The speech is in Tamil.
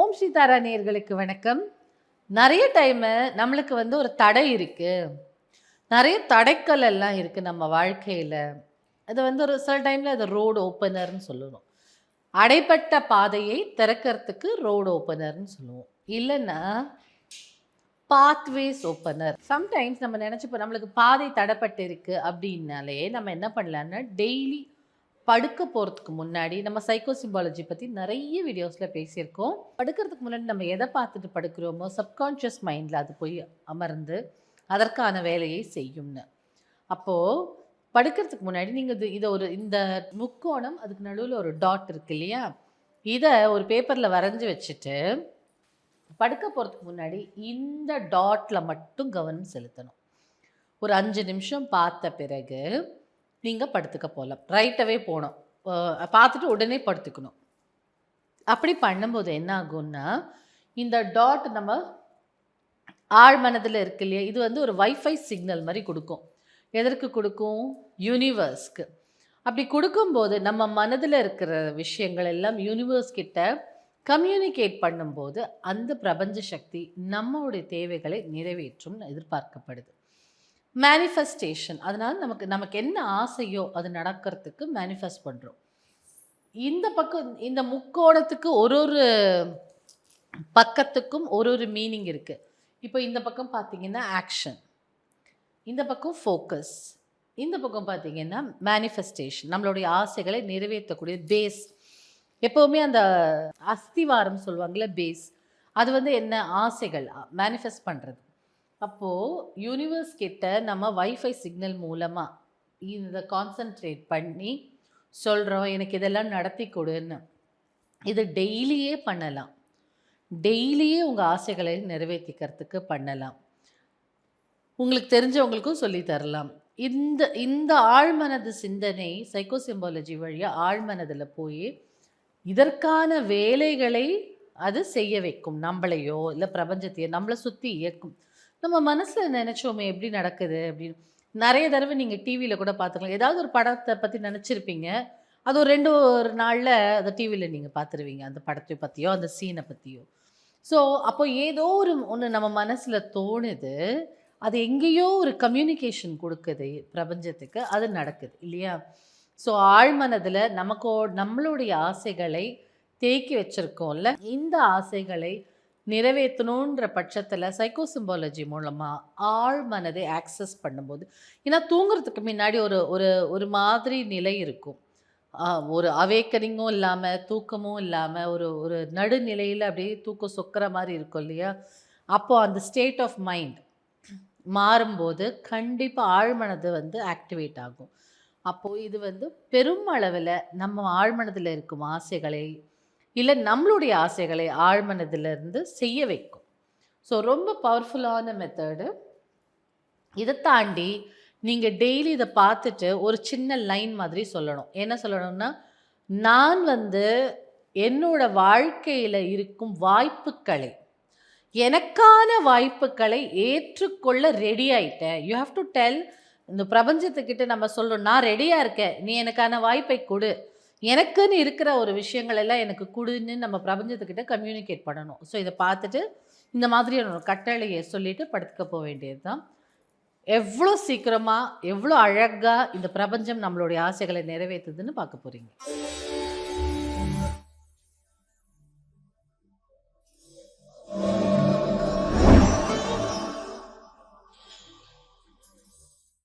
ஓம் சீதாரா நேயர்களுக்கு வணக்கம். நிறைய டைமு நம்மளுக்கு ஒரு தடை இருக்கு. நிறைய தடைக்கல் எல்லாம் இருக்கு நம்ம வாழ்க்கையில. அது ஒரு சில டைம்ல அது ரோடு ஓப்பனர்ன்னு சொல்லுவோம். அடைபட்ட பாதையை திறக்கறதுக்கு ரோடு ஓப்பனர்ன்னு சொல்லுவோம். இல்லன்னா பாத்வேஸ் ஓப்பனர். சம்டைம்ஸ் நம்ம நினைச்சுப்போம் நம்மளுக்கு பாதை தடைப்பட்டு இருக்கு அப்படின்னாலே நம்ம என்ன பண்ணலான்னா டெய்லி படுக்க போகிறதுக்கு முன்னாடி நம்ம சைக்கோ சிம்பாலஜி பற்றி நிறைய வீடியோஸில் பேசியிருக்கோம். படுக்கிறதுக்கு முன்னாடி நம்ம எதை பார்த்துட்டு படுக்கிறோமோ சப்கான்ஷியஸ் மைண்டில் அது போய் அமர்ந்து அதற்கான வேலையை செய்யும்னு. அப்போது படுக்கிறதுக்கு முன்னாடி நீங்கள் இந்த முக்கோணம் அதுக்கு நடுவில் ஒரு டாட் இருக்கு இல்லையா, இதை ஒரு பேப்பரில் வரைஞ்சி வச்சுட்டு படுக்க போகிறதுக்கு முன்னாடி இந்த டாட்டில் மட்டும் கவனம் செலுத்தணும். ஒரு 5 நிமிஷம் பார்த்த பிறகு நீங்கள் படுத்துக்க போகலாம். ரைட்டாகவே போகணும். பார்த்துட்டு உடனே படுத்துக்கணும். அப்படி பண்ணும்போது என்ன ஆகும்னா, இந்த டாட் நம்ம ஆழ் மனதில் இருக்கு இல்லையா, இது ஒரு வைஃபை சிக்னல் மாதிரி கொடுக்கும். எதற்கு கொடுக்கும்? யூனிவர்ஸ்க்கு. அப்படி கொடுக்கும்போது நம்ம மனதில் இருக்கிற விஷயங்கள் எல்லாம் யூனிவர்ஸ் கிட்ட கம்யூனிகேட் பண்ணும்போது அந்த பிரபஞ்ச சக்தி நம்மளுடைய தேவைகளை நிறைவேற்றும்னு எதிர்பார்க்கப்படுது. மேனிஃபெஸ்டேஷன். அதனால் நமக்கு என்ன ஆசையோ அது நடக்கிறதுக்கு மேனிஃபெஸ்ட் பண்ணுறோம். இந்த பக்கம் இந்த முக்கோணத்துக்கு ஒரு பக்கத்துக்கும் ஒரு மீனிங் இருக்குது. இப்போ இந்த பக்கம் பார்த்தீங்கன்னா ஆக்ஷன், இந்த பக்கம் ஃபோக்கஸ், இந்த பக்கம் பார்த்தீங்கன்னா மேனிஃபெஸ்டேஷன், நம்மளுடைய ஆசைகளை நிறைவேற்றக்கூடிய பேஸ். எப்போவுமே அந்த அஸ்திவாரம் சொல்லுவாங்கள்ல, பேஸ். அது என்ன ஆசைகள் மேனிஃபெஸ்ட் பண்ணுறது. அப்போது யூனிவர்ஸ் கிட்ட நம்ம வைஃபை சிக்னல் மூலமாக இதை கான்சன்ட்ரேட் பண்ணி சொல்கிறோம், எனக்கு இதெல்லாம் நடத்தி கொடுன்னு. இது டெய்லியே பண்ணலாம். டெய்லியே உங்கள் ஆசைகளை நிறைவேற்றிக்கிறதுக்கு பண்ணலாம். உங்களுக்கு தெரிஞ்சவங்களுக்கும் சொல்லி தரலாம். இந்த ஆழ்மனது சிந்தனை சைக்கோ சிம்பாலஜி வழியாக ஆழ்மனதில் போய் இதற்கான வேலைகளை அது செய்ய வைக்கும். நம்மளையோ இல்லை பிரபஞ்சத்தையோ நம்மளை சுற்றி இயக்கும். நம்ம மனசில் நினச்சோமே எப்படி நடக்குது அப்படின்னு நிறைய தடவை நீங்கள் டிவியில் கூட பார்த்துக்கலாம். ஏதாவது ஒரு படத்தை பற்றி நினச்சிருப்பீங்க, அது ஒரு நாளில் அதை டிவியில் நீங்கள் பார்த்துருவீங்க, அந்த படத்தை பற்றியோ அந்த சீனை பற்றியோ. ஸோ அப்போ ஏதோ ஒன்று நம்ம மனசில் தோணுது, அது எங்கேயோ ஒரு கம்யூனிகேஷன் கொடுக்குது பிரபஞ்சத்துக்கு, அது நடக்குது இல்லையா. ஸோ ஆழ்மனதில் நம்மளுடைய ஆசைகளை தேக்கி வச்சுருக்கோம்ல, இந்த ஆசைகளை நிறைவேற்றணுன்ற பட்சத்தில் சைக்கோ சிம்பாலஜி மூலமாக ஆழ் மனதை ஆக்சஸ் பண்ணும்போது, ஏன்னா தூங்குறதுக்கு முன்னாடி ஒரு மாதிரி நிலை இருக்கும். ஒரு அவேக்கனிங்கும் இல்லாமல் தூக்கமும் இல்லாமல் ஒரு நடுநிலையில் அப்படியே தூக்கம் சொக்கிற மாதிரி இருக்கும் இல்லையா. அப்போது அந்த ஸ்டேட் ஆஃப் மைண்ட் மாறும்போது கண்டிப்பாக ஆழ்மனது ஆக்டிவேட் ஆகும். அப்போது இது பெரும் அளவில் நம்ம ஆழ்மனதில் இருக்கும் ஆசைகளை இல்லை நம்மளுடைய ஆசைகளை ஆழ்மனதிலிருந்து செய்ய வைக்கும். ஸோ ரொம்ப பவர்ஃபுல்லான மெத்தடு. இதை தாண்டி நீங்கள் டெய்லி இதை பார்த்துட்டு ஒரு சின்ன லைன் மாதிரி சொல்லணும். என்ன சொல்லணும்னா, நான் என்னோட வாழ்க்கையில் இருக்கும் வாய்ப்புகளை, எனக்கான வாய்ப்புகளை ஏற்றுக்கொள்ள ரெடி ஆயிட்டேன். You have to tell. இந்த பிரபஞ்சத்துக்கிட்ட நம்ம சொல்லணும், நான் ரெடியாக இருக்கேன், நீ எனக்கான வாய்ப்பை கொடு, எனக்குன்னு இருக்கிற ஒரு விஷயங்கள் எல்லாம் எனக்கு கொடுன்னு நம்ம பிரபஞ்சத்துக்கிட்ட கம்யூனிகேட் பண்ணணும். ஸோ இதை பார்த்துட்டு இந்த மாதிரியான ஒரு கட்டளையை சொல்லிட்டு படுத்துக்க போக வேண்டியது தான். எவ்வளோ சீக்கிரமாக எவ்வளோ அழகாக இந்த பிரபஞ்சம் நம்மளுடைய ஆசைகளை நிறைவேற்றுதுன்னு பார்க்க போகிறீங்க.